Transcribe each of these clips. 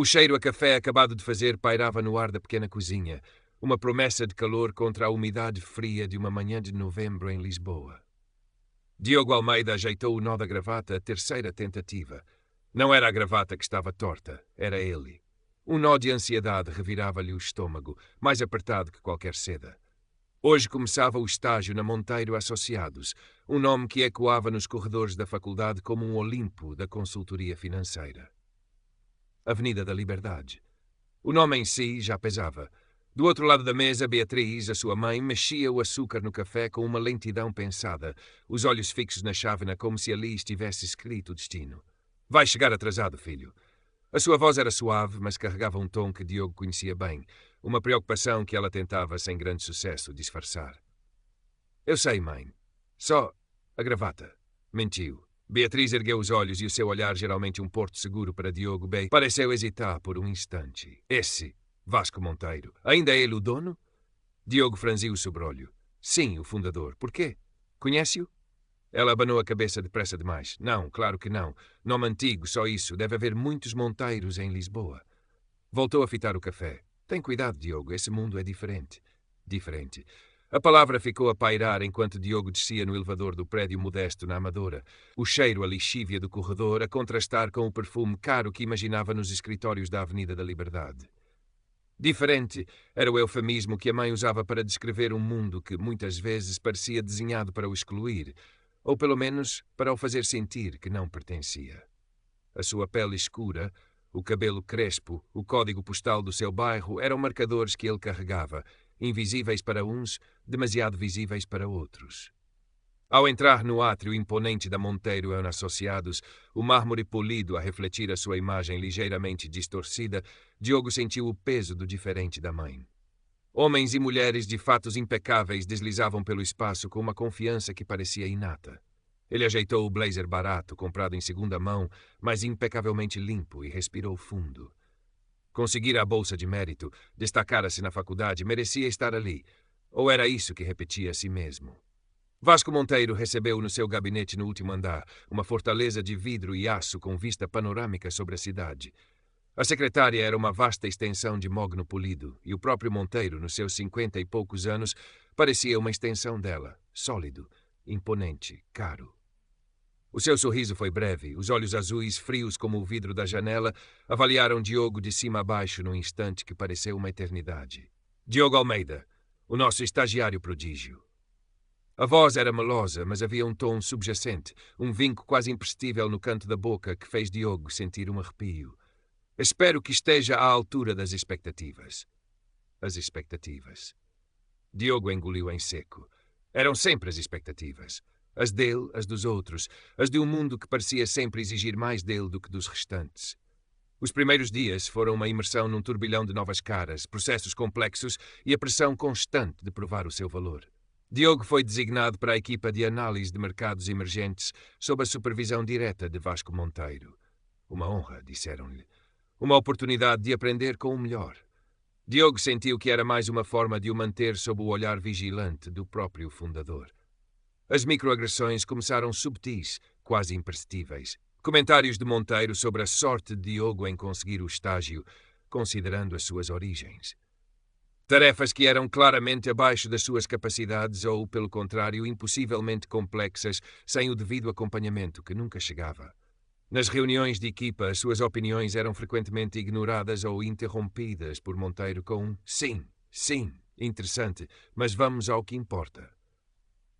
O cheiro a café acabado de fazer pairava no ar da pequena cozinha, uma promessa de calor contra a umidade fria de uma manhã de novembro em Lisboa. Diogo Almeida ajeitou o nó da gravata a terceira tentativa. Não era a gravata que estava torta, era ele. Um nó de ansiedade revirava-lhe o estômago, mais apertado que qualquer seda. Hoje começava o estágio na Monteiro Associados, um nome que ecoava nos corredores da faculdade como um Olimpo da consultoria financeira. Avenida da Liberdade. O nome em si já pesava. Do outro lado da mesa, Beatriz, a sua mãe, mexia o açúcar no café com uma lentidão pensada, os olhos fixos na chávena como se ali estivesse escrito o destino. Vai chegar atrasado, filho. A sua voz era suave, mas carregava um tom que Diogo conhecia bem, uma preocupação que ela tentava, sem grande sucesso, disfarçar. Eu sei, mãe. Só a gravata. Mentiu. Beatriz ergueu os olhos e o seu olhar, geralmente um porto seguro para Diogo B., pareceu hesitar por um instante. Esse, Vasco Monteiro, ainda é ele o dono? Diogo franziu o sobrolho. Sim, o fundador. Por quê? Conhece-o? Ela abanou a cabeça depressa demais. Não, claro que não. Nome antigo, só isso. Deve haver muitos Monteiros em Lisboa. Voltou a fitar o café. Tem cuidado, Diogo. Esse mundo é diferente. Diferente. A palavra ficou a pairar enquanto Diogo descia no elevador do prédio modesto na Amadora, o cheiro a lixívia do corredor a contrastar com o perfume caro que imaginava nos escritórios da Avenida da Liberdade. Diferente era o eufemismo que a mãe usava para descrever um mundo que muitas vezes parecia desenhado para o excluir, ou pelo menos para o fazer sentir que não pertencia. A sua pele escura, o cabelo crespo, o código postal do seu bairro eram marcadores que ele carregava, invisíveis para uns, demasiado visíveis para outros. Ao entrar no átrio imponente da Monteiro Associados, o mármore polido a refletir a sua imagem ligeiramente distorcida, Diogo sentiu o peso do diferente da mãe. Homens e mulheres de fatos impecáveis deslizavam pelo espaço com uma confiança que parecia inata. Ele ajeitou o blazer barato, comprado em segunda mão, mas impecavelmente limpo, e respirou fundo. Conseguira a bolsa de mérito, destacara-se na faculdade, merecia estar ali. Ou era isso que repetia a si mesmo? Vasco Monteiro recebeu no seu gabinete no último andar, uma fortaleza de vidro e aço com vista panorâmica sobre a cidade. A secretária era uma vasta extensão de mogno polido, e o próprio Monteiro, nos seus 50 e poucos anos, parecia uma extensão dela, sólido, imponente, caro. O seu sorriso foi breve, os olhos azuis, frios como o vidro da janela, avaliaram Diogo de cima a baixo num instante que pareceu uma eternidade. Diogo Almeida, o nosso estagiário prodígio. A voz era melosa, mas havia um tom subjacente, um vinco quase imperceptível no canto da boca que fez Diogo sentir um arrepio. Espero que esteja à altura das expectativas. As expectativas. Diogo engoliu em seco. Eram sempre as expectativas. As dele, as dos outros, as de um mundo que parecia sempre exigir mais dele do que dos restantes. Os primeiros dias foram uma imersão num turbilhão de novas caras, processos complexos e a pressão constante de provar o seu valor. Diogo foi designado para a equipa de análise de mercados emergentes sob a supervisão direta de Vasco Monteiro. Uma honra, disseram-lhe. Uma oportunidade de aprender com o melhor. Diogo sentiu que era mais uma forma de o manter sob o olhar vigilante do próprio fundador. As microagressões começaram subtis, quase imperceptíveis. Comentários de Monteiro sobre a sorte de Diogo em conseguir o estágio, considerando as suas origens. Tarefas que eram claramente abaixo das suas capacidades ou, pelo contrário, impossivelmente complexas, sem o devido acompanhamento que nunca chegava. Nas reuniões de equipa, as suas opiniões eram frequentemente ignoradas ou interrompidas por Monteiro com um sim, interessante, mas vamos ao que importa.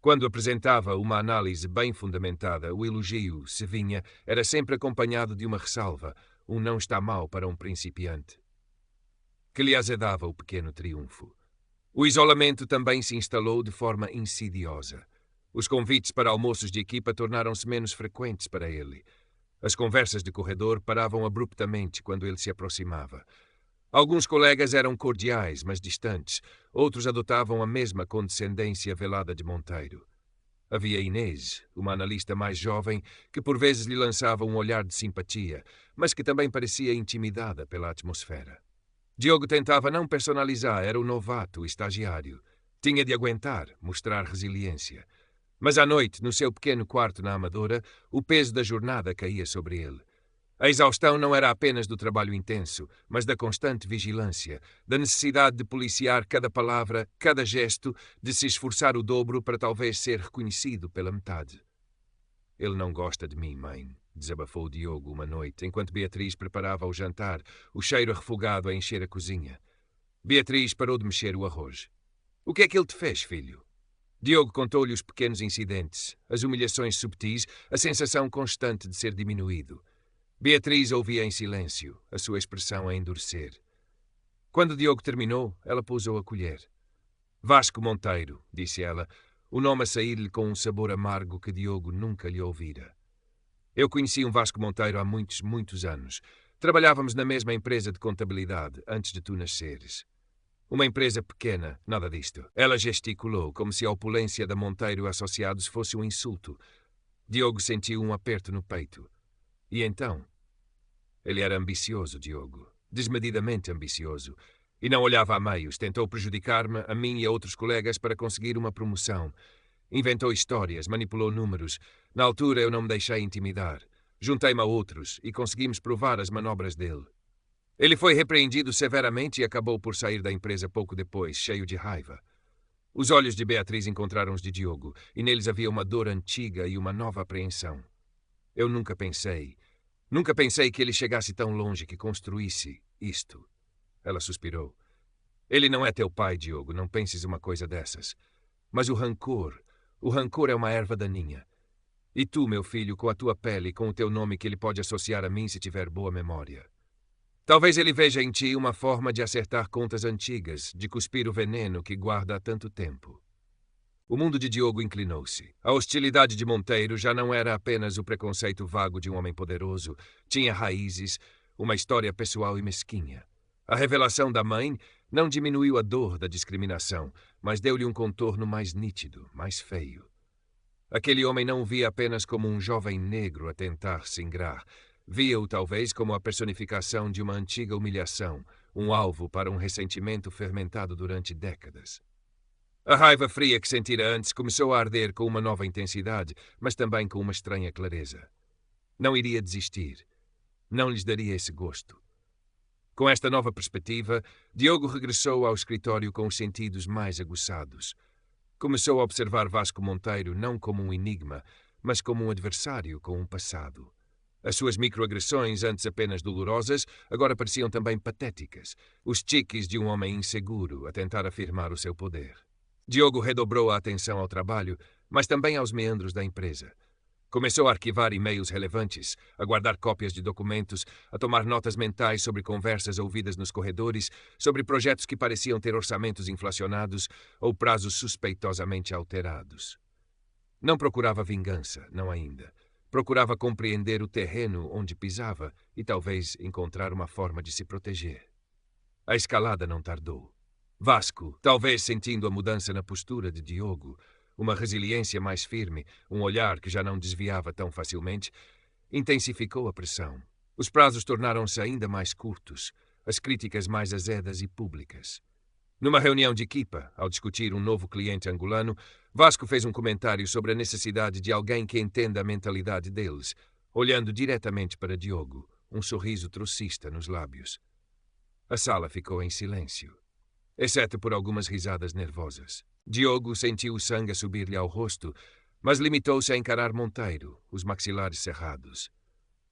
Quando apresentava uma análise bem fundamentada, o elogio, se vinha, era sempre acompanhado de uma ressalva, um não está mal para um principiante, que lhe azedava o pequeno triunfo. O isolamento também se instalou de forma insidiosa. Os convites para almoços de equipa tornaram-se menos frequentes para ele. As conversas de corredor paravam abruptamente quando ele se aproximava. Alguns colegas eram cordiais, mas distantes. Outros adotavam a mesma condescendência velada de Monteiro. Havia Inês, uma analista mais jovem, que por vezes lhe lançava um olhar de simpatia, mas que também parecia intimidada pela atmosfera. Diogo tentava não personalizar, era o novato, o estagiário. Tinha de aguentar, mostrar resiliência. Mas à noite, no seu pequeno quarto na Amadora, o peso da jornada caía sobre ele. A exaustão não era apenas do trabalho intenso, mas da constante vigilância, da necessidade de policiar cada palavra, cada gesto, de se esforçar o dobro para talvez ser reconhecido pela metade. Ele não gosta de mim, mãe, desabafou Diogo uma noite, enquanto Beatriz preparava o jantar, o cheiro refogado a encher a cozinha. Beatriz parou de mexer o arroz. O que é que ele te fez, filho? Diogo contou-lhe os pequenos incidentes, as humilhações subtis, a sensação constante de ser diminuído. Beatriz ouvia em silêncio, a sua expressão a endurecer. Quando Diogo terminou, ela pousou a colher. Vasco Monteiro, disse ela, o nome a sair-lhe com um sabor amargo que Diogo nunca lhe ouvira. Eu conheci um Vasco Monteiro há muitos anos. Trabalhávamos na mesma empresa de contabilidade, antes de tu nasceres. Uma empresa pequena, nada disto. Ela gesticulou, como se a opulência da Monteiro Associados fosse um insulto. Diogo sentiu um aperto no peito. E então? Ele era ambicioso, Diogo. Desmedidamente ambicioso. E não olhava a meios. Tentou prejudicar-me, a mim e a outros colegas, para conseguir uma promoção. Inventou histórias, manipulou números. Na altura eu não me deixei intimidar. Juntei-me a outros e conseguimos provar as manobras dele. Ele foi repreendido severamente e acabou por sair da empresa pouco depois, cheio de raiva. Os olhos de Beatriz encontraram os de Diogo, e neles havia uma dor antiga e uma nova apreensão. Eu nunca pensei que ele chegasse tão longe, que construísse isto. Ela suspirou. Ele não é teu pai, Diogo, não penses uma coisa dessas. Mas o rancor é uma erva daninha. E tu, meu filho, com a tua pele e com o teu nome que ele pode associar a mim se tiver boa memória. Talvez ele veja em ti uma forma de acertar contas antigas, de cuspir o veneno que guarda há tanto tempo. O mundo de Diogo inclinou-se. A hostilidade de Monteiro já não era apenas o preconceito vago de um homem poderoso. Tinha raízes, uma história pessoal e mesquinha. A revelação da mãe não diminuiu a dor da discriminação, mas deu-lhe um contorno mais nítido, mais feio. Aquele homem não o via apenas como um jovem negro a tentar se ingrar. Via-o talvez como a personificação de uma antiga humilhação, um alvo para um ressentimento fermentado durante décadas. A raiva fria que sentira antes começou a arder com uma nova intensidade, mas também com uma estranha clareza. Não iria desistir. Não lhes daria esse gosto. Com esta nova perspectiva, Diogo regressou ao escritório com os sentidos mais aguçados. Começou a observar Vasco Monteiro não como um enigma, mas como um adversário com um passado. As suas microagressões, antes apenas dolorosas, agora pareciam também patéticas. Os tiques de um homem inseguro a tentar afirmar o seu poder. Diogo redobrou a atenção ao trabalho, mas também aos meandros da empresa. Começou a arquivar e-mails relevantes, a guardar cópias de documentos, a tomar notas mentais sobre conversas ouvidas nos corredores, sobre projetos que pareciam ter orçamentos inflacionados ou prazos suspeitosamente alterados. Não procurava vingança, não ainda. Procurava compreender o terreno onde pisava e talvez encontrar uma forma de se proteger. A escalada não tardou. Vasco, talvez sentindo a mudança na postura de Diogo, uma resiliência mais firme, um olhar que já não desviava tão facilmente, intensificou a pressão. Os prazos tornaram-se ainda mais curtos, as críticas mais azedas e públicas. Numa reunião de equipa, ao discutir um novo cliente angolano, Vasco fez um comentário sobre a necessidade de alguém que entenda a mentalidade deles, olhando diretamente para Diogo, um sorriso trocista nos lábios. A sala ficou em silêncio, exceto por algumas risadas nervosas. Diogo sentiu o sangue a subir-lhe ao rosto, mas limitou-se a encarar Monteiro, os maxilares cerrados.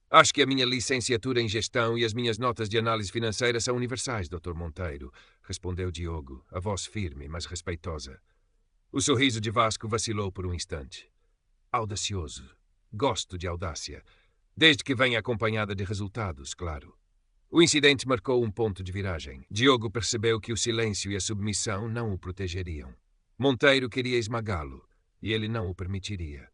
Acho que a minha licenciatura em gestão e as minhas notas de análise financeira são universais, Dr. Monteiro, respondeu Diogo, a voz firme, mas respeitosa. O sorriso de Vasco vacilou por um instante. Audacioso. Gosto de audácia. Desde que venha acompanhada de resultados, claro. O incidente marcou um ponto de viragem. Diogo percebeu que o silêncio e a submissão não o protegeriam. Monteiro queria esmagá-lo, e ele não o permitiria.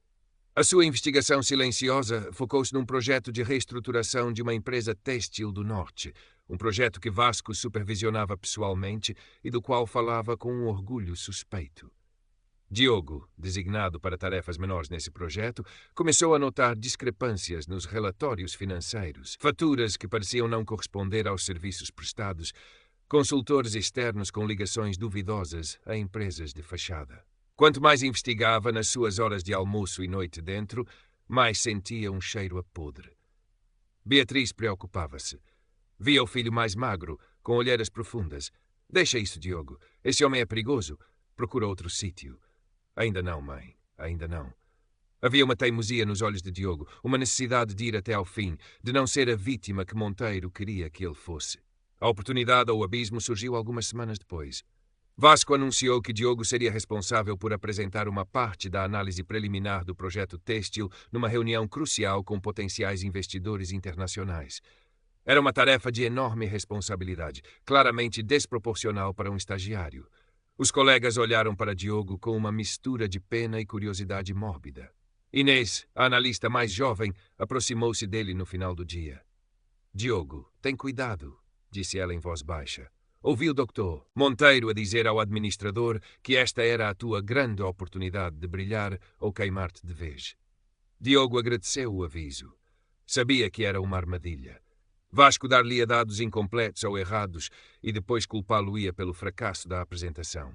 A sua investigação silenciosa focou-se num projeto de reestruturação de uma empresa têxtil do Norte, um projeto que Vasco supervisionava pessoalmente e do qual falava com um orgulho suspeito. Diogo, designado para tarefas menores nesse projeto, começou a notar discrepâncias nos relatórios financeiros, faturas que pareciam não corresponder aos serviços prestados, consultores externos com ligações duvidosas a empresas de fachada. Quanto mais investigava nas suas horas de almoço e noite dentro, mais sentia um cheiro a podre. Beatriz preocupava-se. Via o filho mais magro, com olheiras profundas. Deixa isso, Diogo. Esse homem é perigoso. Procura outro sítio. Ainda não, mãe. Ainda não. Havia uma teimosia nos olhos de Diogo, uma necessidade de ir até ao fim, de não ser a vítima que Monteiro queria que ele fosse. A oportunidade ou o abismo surgiu algumas semanas depois. Vasco anunciou que Diogo seria responsável por apresentar uma parte da análise preliminar do projeto têxtil numa reunião crucial com potenciais investidores internacionais. Era uma tarefa de enorme responsabilidade, claramente desproporcional para um estagiário. Os colegas olharam para Diogo com uma mistura de pena e curiosidade mórbida. Inês, a analista mais jovem, aproximou-se dele no final do dia. Diogo, tem cuidado, disse ela em voz baixa. Ouvi o doutor Monteiro a dizer ao administrador que esta era a tua grande oportunidade de brilhar ou queimar-te de vez. Diogo agradeceu o aviso. Sabia que era uma armadilha. Vasco dar-lhe-ia dados incompletos ou errados e depois culpá-lo-ia pelo fracasso da apresentação.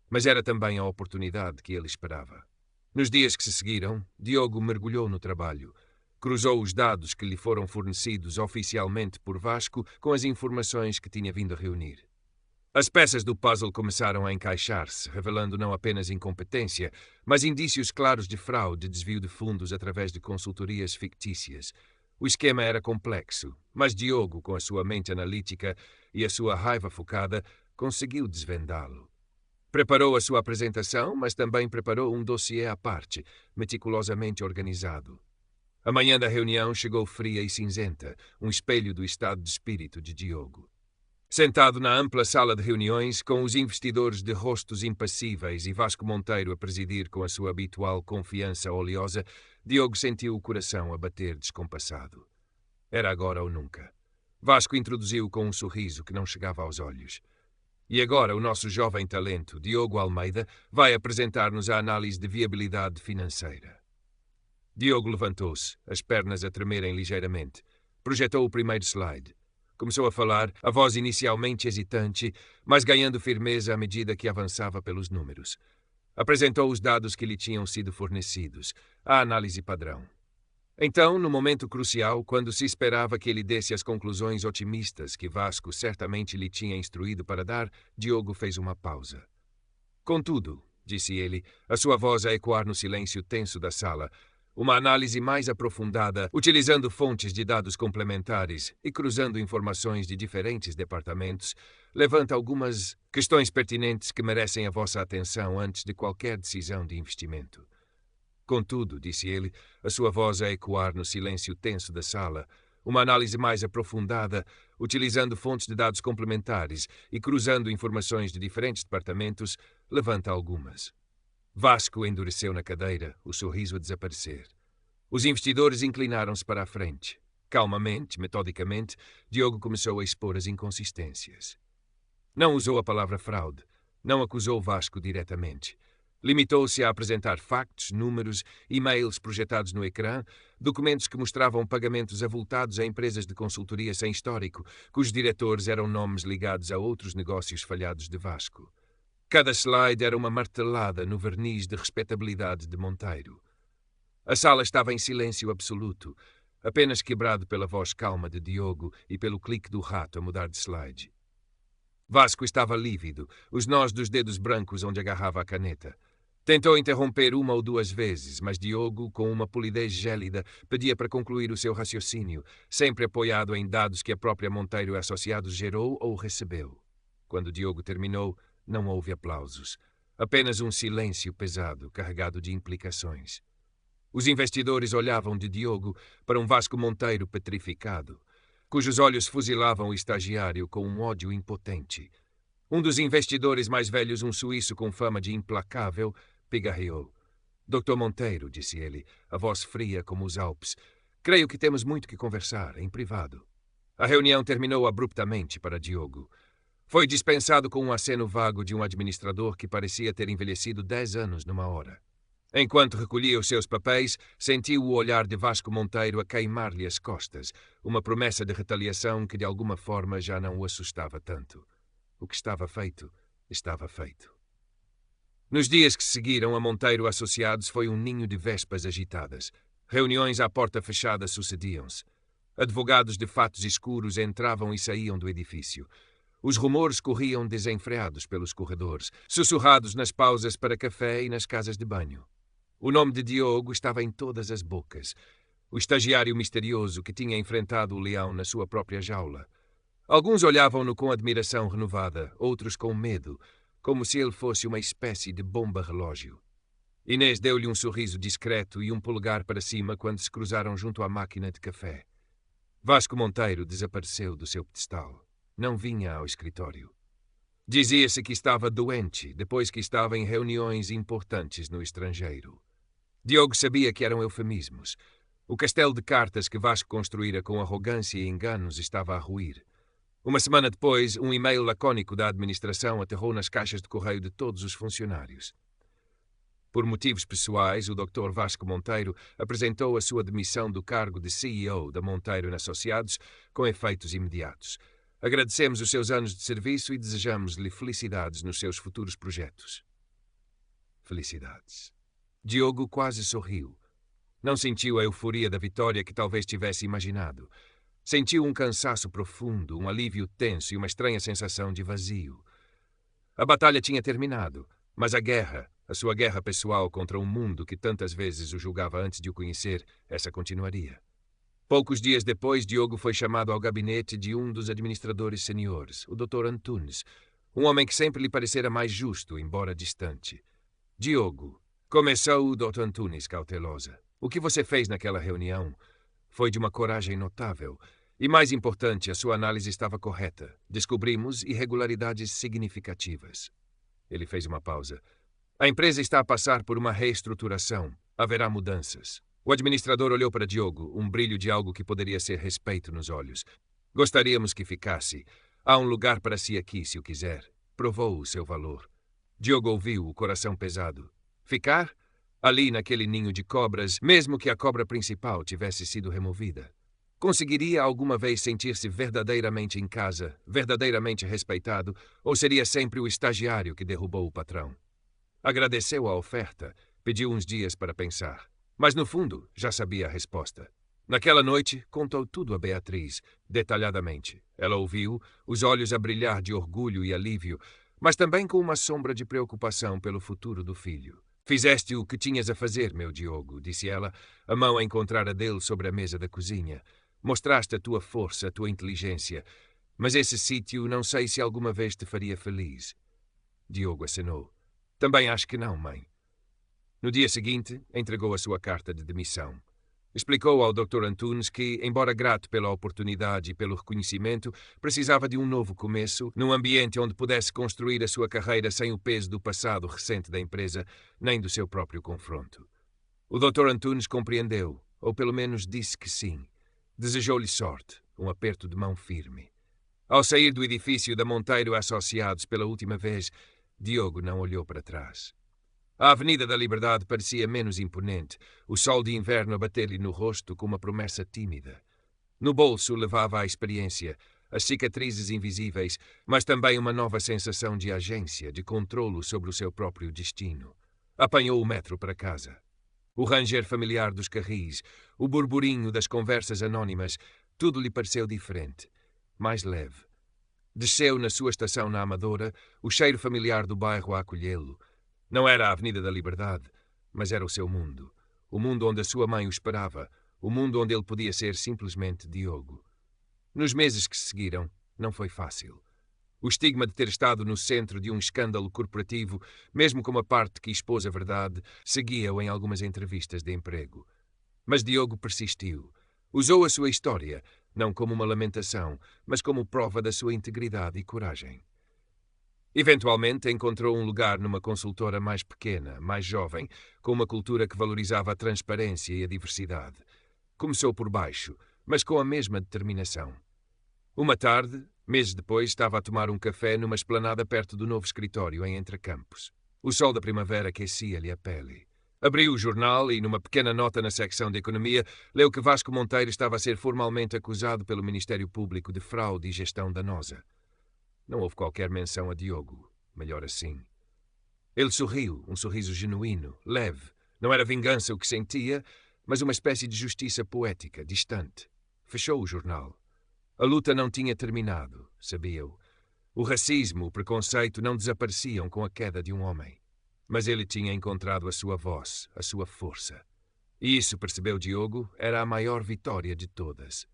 Mas era também a oportunidade que ele esperava. Nos dias que se seguiram, Diogo mergulhou no trabalho. Cruzou os dados que lhe foram fornecidos oficialmente por Vasco com as informações que tinha vindo a reunir. As peças do puzzle começaram a encaixar-se, revelando não apenas incompetência, mas indícios claros de fraude e desvio de fundos através de consultorias fictícias. O esquema era complexo, mas Diogo, com a sua mente analítica e a sua raiva focada, conseguiu desvendá-lo. Preparou a sua apresentação, mas também preparou um dossiê à parte, meticulosamente organizado. A manhã da reunião chegou fria e cinzenta, um espelho do estado de espírito de Diogo. Sentado na ampla sala de reuniões, com os investidores de rostos impassíveis e Vasco Monteiro a presidir com a sua habitual confiança oleosa, Diogo sentiu o coração a bater descompassado. Era agora ou nunca. Vasco introduziu com um sorriso que não chegava aos olhos. E agora o nosso jovem talento, Diogo Almeida, vai apresentar-nos a análise de viabilidade financeira. Diogo levantou-se, as pernas a tremerem ligeiramente. Projetou o primeiro slide. Começou a falar, a voz inicialmente hesitante, mas ganhando firmeza à medida que avançava pelos números. Apresentou os dados que lhe tinham sido fornecidos, a análise padrão. Então, no momento crucial, quando se esperava que ele desse as conclusões otimistas que Vasco certamente lhe tinha instruído para dar, Diogo fez uma pausa. Contudo, disse ele, a sua voz a ecoar no silêncio tenso da sala, uma análise mais aprofundada, utilizando fontes de dados complementares e cruzando informações de diferentes departamentos, levanta algumas questões pertinentes que merecem a vossa atenção antes de qualquer decisão de investimento. Contudo, disse ele, a sua voz a ecoar no silêncio tenso da sala, uma análise mais aprofundada, utilizando fontes de dados complementares e cruzando informações de diferentes departamentos, levanta algumas. Vasco endureceu na cadeira, o sorriso a desaparecer. Os investidores inclinaram-se para a frente. Calmamente, metodicamente, Diogo começou a expor as inconsistências. Não usou a palavra fraude. Não acusou Vasco diretamente. Limitou-se a apresentar factos, números, e-mails projetados no ecrã, documentos que mostravam pagamentos avultados a empresas de consultoria sem histórico, cujos diretores eram nomes ligados a outros negócios falhados de Vasco. Cada slide era uma martelada no verniz de respeitabilidade de Monteiro. A sala estava em silêncio absoluto, apenas quebrado pela voz calma de Diogo e pelo clique do rato a mudar de slide. Vasco estava lívido, os nós dos dedos brancos onde agarrava a caneta. Tentou interromper uma ou duas vezes, mas Diogo, com uma polidez gélida, pedia para concluir o seu raciocínio, sempre apoiado em dados que a própria Monteiro Associados gerou ou recebeu. Quando Diogo terminou, não houve aplausos. Apenas um silêncio pesado, carregado de implicações. Os investidores olhavam de Diogo para um Vasco Monteiro petrificado, cujos olhos fuzilavam o estagiário com um ódio impotente. Um dos investidores mais velhos, um suíço com fama de implacável, pigarreou. Dr. Monteiro, disse ele, a voz fria como os Alpes, creio que temos muito que conversar, em privado. A reunião terminou abruptamente para Diogo. Foi dispensado com um aceno vago de um administrador que parecia ter envelhecido 10 anos numa hora. Enquanto recolhia os seus papéis, sentiu o olhar de Vasco Monteiro a queimar-lhe as costas, uma promessa de retaliação que de alguma forma já não o assustava tanto. O que estava feito, estava feito. Nos dias que seguiram a Monteiro Associados foi um ninho de vespas agitadas. Reuniões à porta fechada sucediam-se. Advogados de fatos escuros entravam e saíam do edifício. Os rumores corriam desenfreados pelos corredores, sussurrados nas pausas para café e nas casas de banho. O nome de Diogo estava em todas as bocas. O estagiário misterioso que tinha enfrentado o leão na sua própria jaula. Alguns olhavam-no com admiração renovada, outros com medo, como se ele fosse uma espécie de bomba-relógio. Inês deu-lhe um sorriso discreto e um polegar para cima quando se cruzaram junto à máquina de café. Vasco Monteiro desapareceu do seu pedestal. Não vinha ao escritório. Dizia-se que estava doente, depois que estava em reuniões importantes no estrangeiro. Diogo sabia que eram eufemismos. O castelo de cartas que Vasco construíra com arrogância e enganos estava a ruir. Uma semana depois, um e-mail lacônico da administração aterrou nas caixas de correio de todos os funcionários. Por motivos pessoais, o Dr. Vasco Monteiro apresentou a sua demissão do cargo de CEO da Monteiro Associados com efeitos imediatos. Agradecemos os seus anos de serviço e desejamos-lhe felicidades nos seus futuros projetos. Felicidades. Diogo quase sorriu. Não sentiu a euforia da vitória que talvez tivesse imaginado. Sentiu um cansaço profundo, um alívio tenso e uma estranha sensação de vazio. A batalha tinha terminado, mas a sua guerra pessoal contra um mundo que tantas vezes o julgava antes de o conhecer, essa continuaria. Poucos dias depois, Diogo foi chamado ao gabinete de um dos administradores seniores, o Dr. Antunes, um homem que sempre lhe parecera mais justo, embora distante. Diogo, começou o Dr. Antunes cautelosa. O que você fez naquela reunião foi de uma coragem notável. E, mais importante, a sua análise estava correta. Descobrimos irregularidades significativas. Ele fez uma pausa. A empresa está a passar por uma reestruturação. Haverá mudanças. O administrador olhou para Diogo, um brilho de algo que poderia ser respeito nos olhos. Gostaríamos que ficasse. Há um lugar para si aqui, se o quiser. Provou o seu valor. Diogo ouviu, o coração pesado. Ficar? Ali naquele ninho de cobras, mesmo que a cobra principal tivesse sido removida. Conseguiria alguma vez sentir-se verdadeiramente em casa, verdadeiramente respeitado, ou seria sempre o estagiário que derrubou o patrão? Agradeceu a oferta, pediu uns dias para pensar. Mas, no fundo, já sabia a resposta. Naquela noite, contou tudo a Beatriz, detalhadamente. Ela ouviu, os olhos a brilhar de orgulho e alívio, mas também com uma sombra de preocupação pelo futuro do filho. Fizeste o que tinhas a fazer, meu Diogo, disse ela, a mão a encontrar a dele sobre a mesa da cozinha. Mostraste a tua força, a tua inteligência, mas esse sítio não sei se alguma vez te faria feliz. Diogo acenou. Também acho que não, mãe. No dia seguinte, entregou a sua carta de demissão. Explicou ao Dr. Antunes que, embora grato pela oportunidade e pelo reconhecimento, precisava de um novo começo, num ambiente onde pudesse construir a sua carreira sem o peso do passado recente da empresa, nem do seu próprio confronto. O Dr. Antunes compreendeu, ou pelo menos disse que sim. Desejou-lhe sorte, um aperto de mão firme. Ao sair do edifício da Monteiro Associados pela última vez, Diogo não olhou para trás. A Avenida da Liberdade parecia menos imponente, o sol de inverno a bater-lhe no rosto com uma promessa tímida. No bolso levava a experiência, as cicatrizes invisíveis, mas também uma nova sensação de agência, de controlo sobre o seu próprio destino. Apanhou o metro para casa. O ranger familiar dos carris, o burburinho das conversas anónimas, tudo lhe pareceu diferente, mais leve. Desceu na sua estação na Amadora, o cheiro familiar do bairro a acolhê-lo. Não era a Avenida da Liberdade, mas era o seu mundo. O mundo onde a sua mãe o esperava, o mundo onde ele podia ser simplesmente Diogo. Nos meses que se seguiram, não foi fácil. O estigma de ter estado no centro de um escândalo corporativo, mesmo como a parte que expôs a verdade, seguia-o em algumas entrevistas de emprego. Mas Diogo persistiu. Usou a sua história, não como uma lamentação, mas como prova da sua integridade e coragem. Eventualmente encontrou um lugar numa consultora mais pequena, mais jovem, com uma cultura que valorizava a transparência e a diversidade. Começou por baixo, mas com a mesma determinação. Uma tarde, meses depois, estava a tomar um café numa esplanada perto do novo escritório em Entrecampos. O sol da primavera aquecia-lhe a pele. Abriu o jornal e, numa pequena nota na secção de Economia, leu que Vasco Monteiro estava a ser formalmente acusado pelo Ministério Público de fraude e gestão danosa. Não houve qualquer menção a Diogo. Melhor assim. Ele sorriu, um sorriso genuíno, leve. Não era vingança o que sentia, mas uma espécie de justiça poética, distante. Fechou o jornal. A luta não tinha terminado, sabia-o. O racismo, o preconceito não desapareciam com a queda de um homem. Mas ele tinha encontrado a sua voz, a sua força. E isso, percebeu Diogo, era a maior vitória de todas.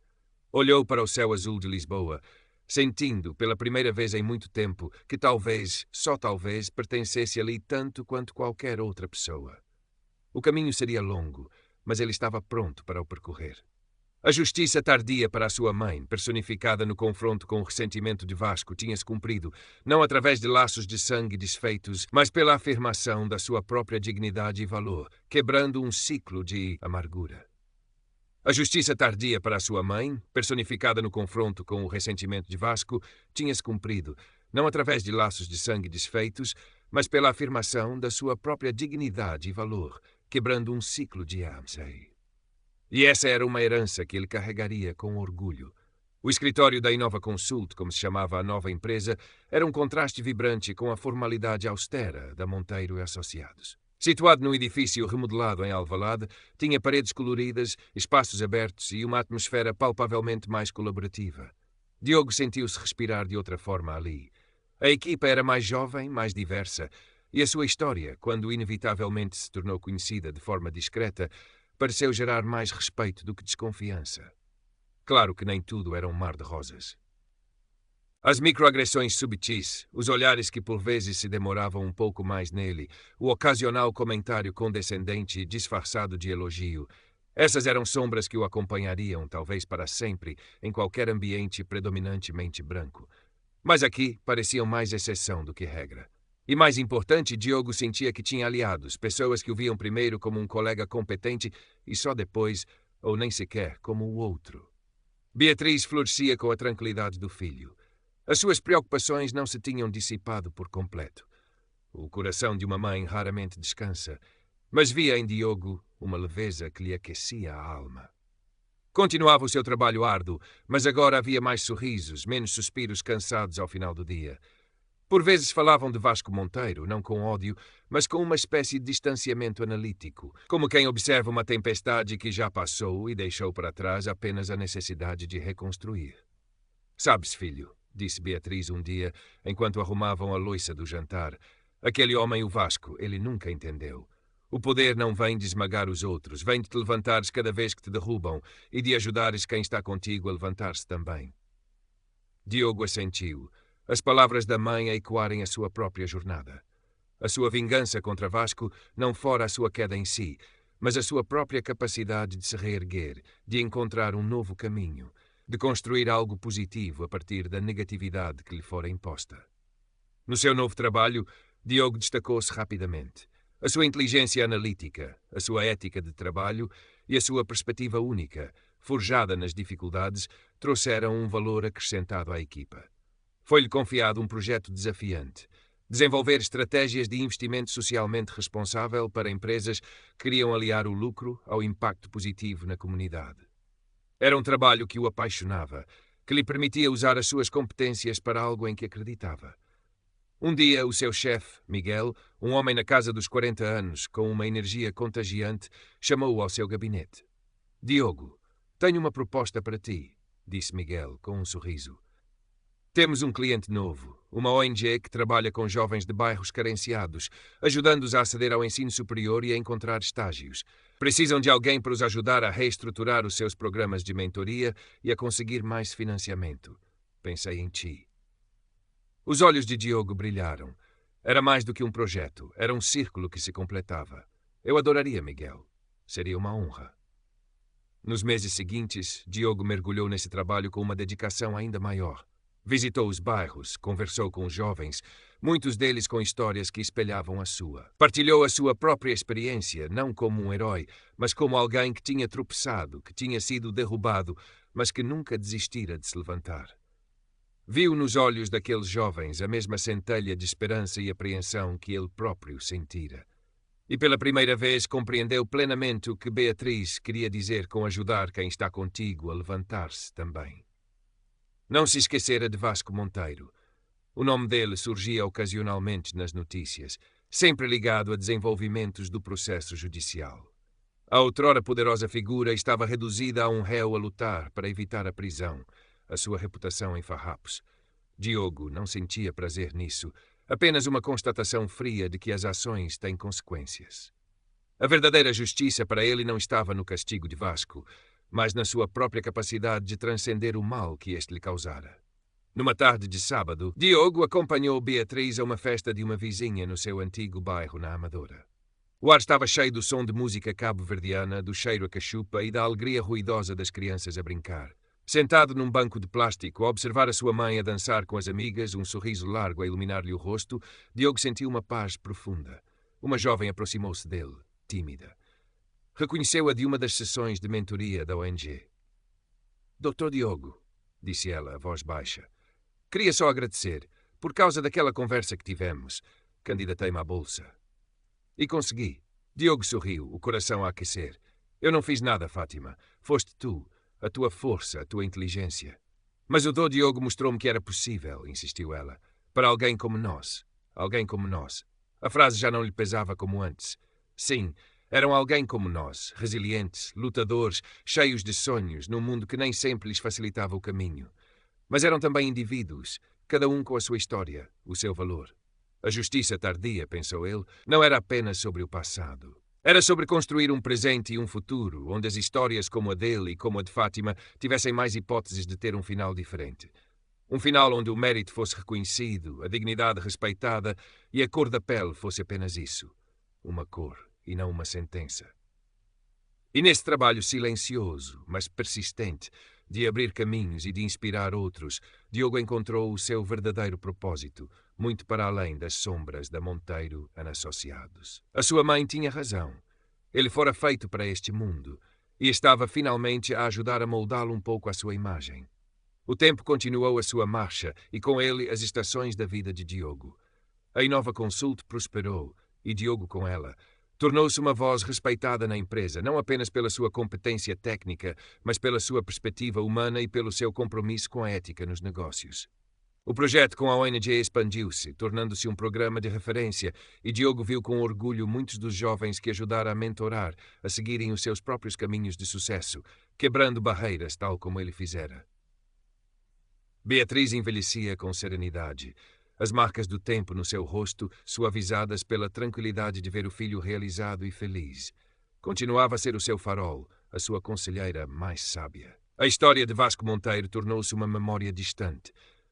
Olhou para o céu azul de Lisboa, sentindo, pela primeira vez em muito tempo, que talvez, só talvez, pertencesse ali tanto quanto qualquer outra pessoa. O caminho seria longo, mas ele estava pronto para o percorrer. A justiça tardia para a sua mãe, personificada no confronto com o ressentimento de Vasco, tinha-se cumprido, não através de laços de sangue desfeitos, mas pela afirmação da sua própria dignidade e valor, quebrando um ciclo de amargura. A justiça tardia para a sua mãe, personificada no confronto com o ressentimento de Vasco, tinha-se cumprido, não através de laços de sangue desfeitos, mas pela afirmação da sua própria dignidade e valor, quebrando um ciclo de amzei. E essa era uma herança que ele carregaria com orgulho. O escritório da Inova Consult, como se chamava a nova empresa, era um contraste vibrante com a formalidade austera da Monteiro e Associados. Situado num edifício remodelado em Alvalade, tinha paredes coloridas, espaços abertos e uma atmosfera palpavelmente mais colaborativa. Diogo sentiu-se respirar de outra forma ali. A equipa era mais jovem, mais diversa, e a sua história, quando inevitavelmente se tornou conhecida de forma discreta, pareceu gerar mais respeito do que desconfiança. Claro que nem tudo era um mar de rosas. As microagressões subtis, os olhares que por vezes se demoravam um pouco mais nele, o ocasional comentário condescendente disfarçado de elogio, essas eram sombras que o acompanhariam, talvez para sempre, em qualquer ambiente predominantemente branco. Mas aqui pareciam mais exceção do que regra. E mais importante, Diogo sentia que tinha aliados, pessoas que o viam primeiro como um colega competente e só depois, ou nem sequer, como o outro. Beatriz florescia com a tranquilidade do filho. As suas preocupações não se tinham dissipado por completo. O coração de uma mãe raramente descansa, mas via em Diogo uma leveza que lhe aquecia a alma. Continuava o seu trabalho árduo, mas agora havia mais sorrisos, menos suspiros cansados ao final do dia. Por vezes falavam de Vasco Monteiro, não com ódio, mas com uma espécie de distanciamento analítico, como quem observa uma tempestade que já passou e deixou para trás apenas a necessidade de reconstruir. Sabes, filho, disse Beatriz um dia, enquanto arrumavam a louça do jantar, aquele homem, o Vasco, ele nunca entendeu. O poder não vem de esmagar os outros, vem de te levantares cada vez que te derrubam e de ajudares quem está contigo a levantar-se também. Diogo assentiu, as palavras da mãe a ecoarem a sua própria jornada. A sua vingança contra Vasco não fora a sua queda em si, mas a sua própria capacidade de se reerguer, de encontrar um novo caminho, de construir algo positivo a partir da negatividade que lhe fora imposta. No seu novo trabalho, Diogo destacou-se rapidamente. A sua inteligência analítica, a sua ética de trabalho e a sua perspectiva única, forjada nas dificuldades, trouxeram um valor acrescentado à equipa. Foi-lhe confiado um projeto desafiante, desenvolver estratégias de investimento socialmente responsável para empresas que queriam aliar o lucro ao impacto positivo na comunidade. Era um trabalho que o apaixonava, que lhe permitia usar as suas competências para algo em que acreditava. Um dia, o seu chefe, Miguel, um homem na casa dos 40 anos, com uma energia contagiante, chamou-o ao seu gabinete. «Diogo, tenho uma proposta para ti», disse Miguel, com um sorriso. Temos um cliente novo, uma ONG que trabalha com jovens de bairros carenciados, ajudando-os a aceder ao ensino superior e a encontrar estágios. Precisam de alguém para os ajudar a reestruturar os seus programas de mentoria e a conseguir mais financiamento. Pensei em ti. Os olhos de Diogo brilharam. Era mais do que um projeto, era um círculo que se completava. Eu adoraria, Miguel. Seria uma honra. Nos meses seguintes, Diogo mergulhou nesse trabalho com uma dedicação ainda maior. Visitou os bairros, conversou com os jovens, muitos deles com histórias que espelhavam a sua. Partilhou a sua própria experiência, não como um herói, mas como alguém que tinha tropeçado, que tinha sido derrubado, mas que nunca desistira de se levantar. Viu nos olhos daqueles jovens a mesma centelha de esperança e apreensão que ele próprio sentira. E pela primeira vez compreendeu plenamente o que Beatriz queria dizer com ajudar quem está contigo a levantar-se também. Não se esquecera de Vasco Monteiro. O nome dele surgia ocasionalmente nas notícias, sempre ligado a desenvolvimentos do processo judicial. A outrora poderosa figura estava reduzida a um réu a lutar para evitar a prisão, a sua reputação em farrapos. Diogo não sentia prazer nisso, apenas uma constatação fria de que as ações têm consequências. A verdadeira justiça para ele não estava no castigo de Vasco, mas na sua própria capacidade de transcender o mal que este lhe causara. Numa tarde de sábado, Diogo acompanhou Beatriz a uma festa de uma vizinha no seu antigo bairro na Amadora. O ar estava cheio do som de música cabo-verdiana, do cheiro a cachupa e da alegria ruidosa das crianças a brincar. Sentado num banco de plástico, a observar a sua mãe a dançar com as amigas, um sorriso largo a iluminar-lhe o rosto, Diogo sentiu uma paz profunda. Uma jovem aproximou-se dele, tímida. Reconheceu-a de uma das sessões de mentoria da ONG. Dr. Diogo, disse ela, a voz baixa, queria só agradecer. Por causa daquela conversa que tivemos, candidatei-me à bolsa. E consegui. Diogo sorriu, o coração a aquecer. Eu não fiz nada, Fátima. Foste tu, a tua força, a tua inteligência. Mas o Dr. Diogo mostrou-me que era possível, insistiu ela. Para alguém como nós. Alguém como nós. A frase já não lhe pesava como antes. Sim, eram alguém como nós, resilientes, lutadores, cheios de sonhos, num mundo que nem sempre lhes facilitava o caminho. Mas eram também indivíduos, cada um com a sua história, o seu valor. A justiça tardia, pensou ele, não era apenas sobre o passado. Era sobre construir um presente e um futuro, onde as histórias como a dele e como a de Fátima tivessem mais hipóteses de ter um final diferente. Um final onde o mérito fosse reconhecido, a dignidade respeitada e a cor da pele fosse apenas isso. Uma cor e não uma sentença. E nesse trabalho silencioso, mas persistente, de abrir caminhos e de inspirar outros, Diogo encontrou o seu verdadeiro propósito, muito para além das sombras da Monteiro & Associados. A sua mãe tinha razão. Ele fora feito para este mundo e estava finalmente a ajudar a moldá-lo um pouco à sua imagem. O tempo continuou a sua marcha e com ele as estações da vida de Diogo. A Inova Consult prosperou e Diogo com ela. Tornou-se uma voz respeitada na empresa, não apenas pela sua competência técnica, mas pela sua perspectiva humana e pelo seu compromisso com a ética nos negócios. O projeto com a ONG expandiu-se, tornando-se um programa de referência, e Diogo viu com orgulho muitos dos jovens que ajudaram a mentorar, a seguirem os seus próprios caminhos de sucesso, quebrando barreiras tal como ele fizera. Beatriz envelhecia com serenidade. As marcas do tempo no seu rosto, suavizadas pela tranquilidade de ver o filho realizado e feliz. Continuava a ser o seu farol, a sua conselheira mais sábia. A história de Vasco Monteiro tornou-se uma memória distante,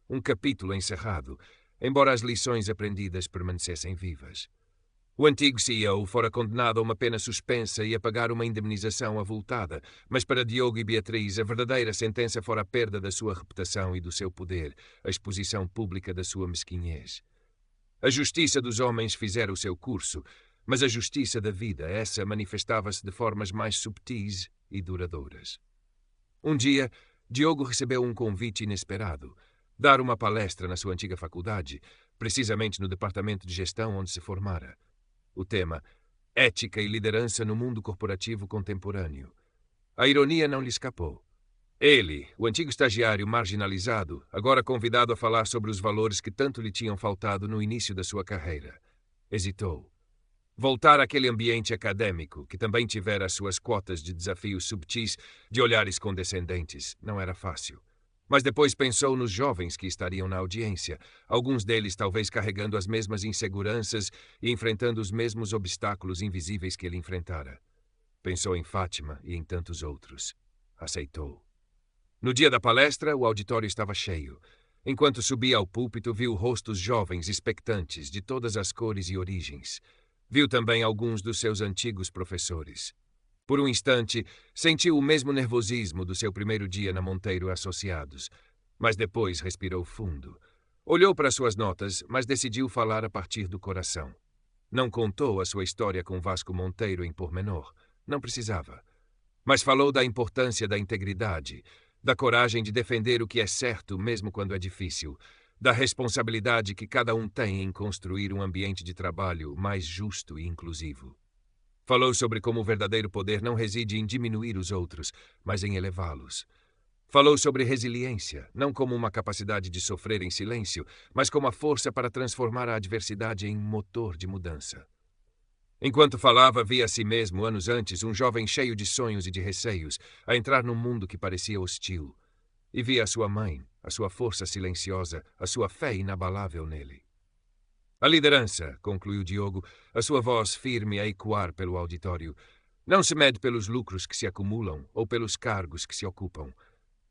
um capítulo encerrado, embora as lições aprendidas permanecessem vivas. O antigo CEO fora condenado a uma pena suspensa e a pagar uma indemnização avultada, mas para Diogo e Beatriz a verdadeira sentença fora a perda da sua reputação e do seu poder, a exposição pública da sua mesquinhez. A justiça dos homens fizera o seu curso, mas a justiça da vida, essa manifestava-se de formas mais subtis e duradouras. Um dia, Diogo recebeu um convite inesperado, dar uma palestra na sua antiga faculdade, precisamente no departamento de gestão onde se formara. O tema, ética e liderança no mundo corporativo contemporâneo. A ironia não lhe escapou. Ele, o antigo estagiário marginalizado, agora convidado a falar sobre os valores que tanto lhe tinham faltado no início da sua carreira. Hesitou. Voltar àquele ambiente acadêmico, que também tivera as suas quotas de desafios subtis, de olhares condescendentes, não era fácil. Mas depois pensou nos jovens que estariam na audiência, alguns deles talvez carregando as mesmas inseguranças e enfrentando os mesmos obstáculos invisíveis que ele enfrentara. Pensou em Fátima e em tantos outros. Aceitou. No dia da palestra, o auditório estava cheio. Enquanto subia ao púlpito, viu rostos jovens expectantes, de todas as cores e origens. Viu também alguns dos seus antigos professores. Por um instante, sentiu o mesmo nervosismo do seu primeiro dia na Monteiro Associados, mas depois respirou fundo. Olhou para suas notas, mas decidiu falar a partir do coração. Não contou a sua história com Vasco Monteiro em pormenor. Não precisava. Mas falou da importância da integridade, da coragem de defender o que é certo mesmo quando é difícil, da responsabilidade que cada um tem em construir um ambiente de trabalho mais justo e inclusivo. Falou sobre como o verdadeiro poder não reside em diminuir os outros, mas em elevá-los. Falou sobre resiliência, não como uma capacidade de sofrer em silêncio, mas como a força para transformar a adversidade em motor de mudança. Enquanto falava, via a si mesmo, anos antes, um jovem cheio de sonhos e de receios, a entrar num mundo que parecia hostil. E via a sua mãe, a sua força silenciosa, a sua fé inabalável nele. A liderança, concluiu Diogo, a sua voz firme a ecoar pelo auditório, não se mede pelos lucros que se acumulam ou pelos cargos que se ocupam.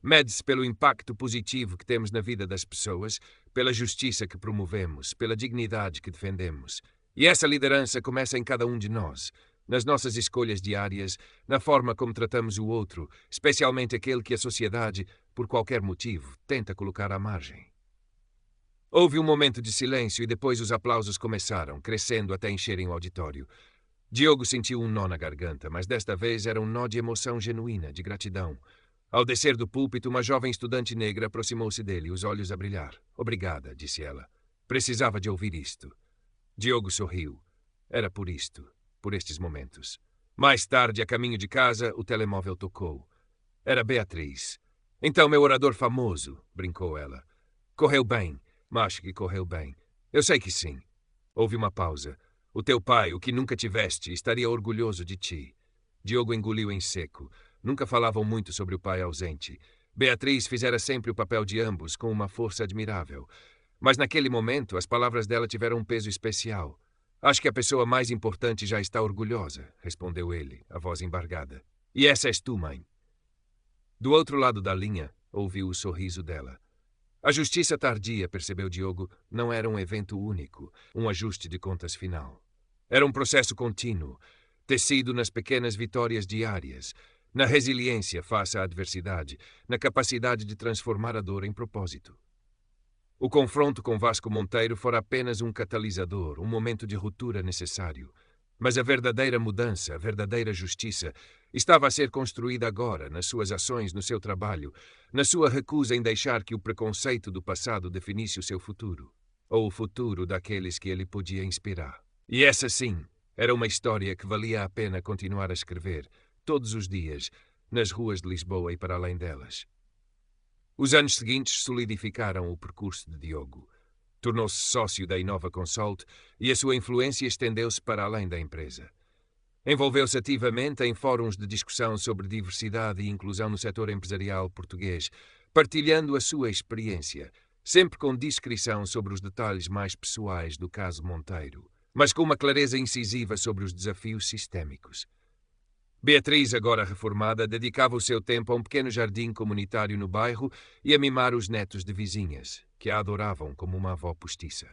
Mede-se pelo impacto positivo que temos na vida das pessoas, pela justiça que promovemos, pela dignidade que defendemos. E essa liderança começa em cada um de nós, nas nossas escolhas diárias, na forma como tratamos o outro, especialmente aquele que a sociedade, por qualquer motivo, tenta colocar à margem. Houve um momento de silêncio e depois os aplausos começaram, crescendo até encherem o auditório. Diogo sentiu um nó na garganta, mas desta vez era um nó de emoção genuína, de gratidão. Ao descer do púlpito, uma jovem estudante negra aproximou-se dele, os olhos a brilhar. Obrigada, disse ela. Precisava de ouvir isto. Diogo sorriu. Era por isto, por estes momentos. Mais tarde, a caminho de casa, o telemóvel tocou. Era Beatriz. Então, meu orador famoso, brincou ela. Correu bem, mas acho que correu bem. Eu sei que sim. Houve uma pausa. O teu pai, o que nunca tiveste, estaria orgulhoso de ti. Diogo engoliu em seco. Nunca falavam muito sobre o pai ausente. Beatriz fizera sempre o papel de ambos, com uma força admirável. Mas naquele momento, as palavras dela tiveram um peso especial. Acho que a pessoa mais importante já está orgulhosa, respondeu ele, a voz embargada. E essa és tu, mãe. Do outro lado da linha, ouviu o sorriso dela. A justiça tardia, percebeu Diogo, não era um evento único, um ajuste de contas final. Era um processo contínuo, tecido nas pequenas vitórias diárias, na resiliência face à adversidade, na capacidade de transformar a dor em propósito. O confronto com Vasco Monteiro fora apenas um catalisador, um momento de ruptura necessário. Mas a verdadeira mudança, a verdadeira justiça, estava a ser construída agora, nas suas ações, no seu trabalho, na sua recusa em deixar que o preconceito do passado definisse o seu futuro, ou o futuro daqueles que ele podia inspirar. E essa, sim, era uma história que valia a pena continuar a escrever, todos os dias, nas ruas de Lisboa e para além delas. Os anos seguintes solidificaram o percurso de Diogo. Tornou-se sócio da Inova Consult e a sua influência estendeu-se para além da empresa. Envolveu-se ativamente em fóruns de discussão sobre diversidade e inclusão no setor empresarial português, partilhando a sua experiência, sempre com discrição sobre os detalhes mais pessoais do caso Monteiro, mas com uma clareza incisiva sobre os desafios sistémicos. Beatriz, agora reformada, dedicava o seu tempo a um pequeno jardim comunitário no bairro e a mimar os netos de vizinhas, que a adoravam como uma avó postiça.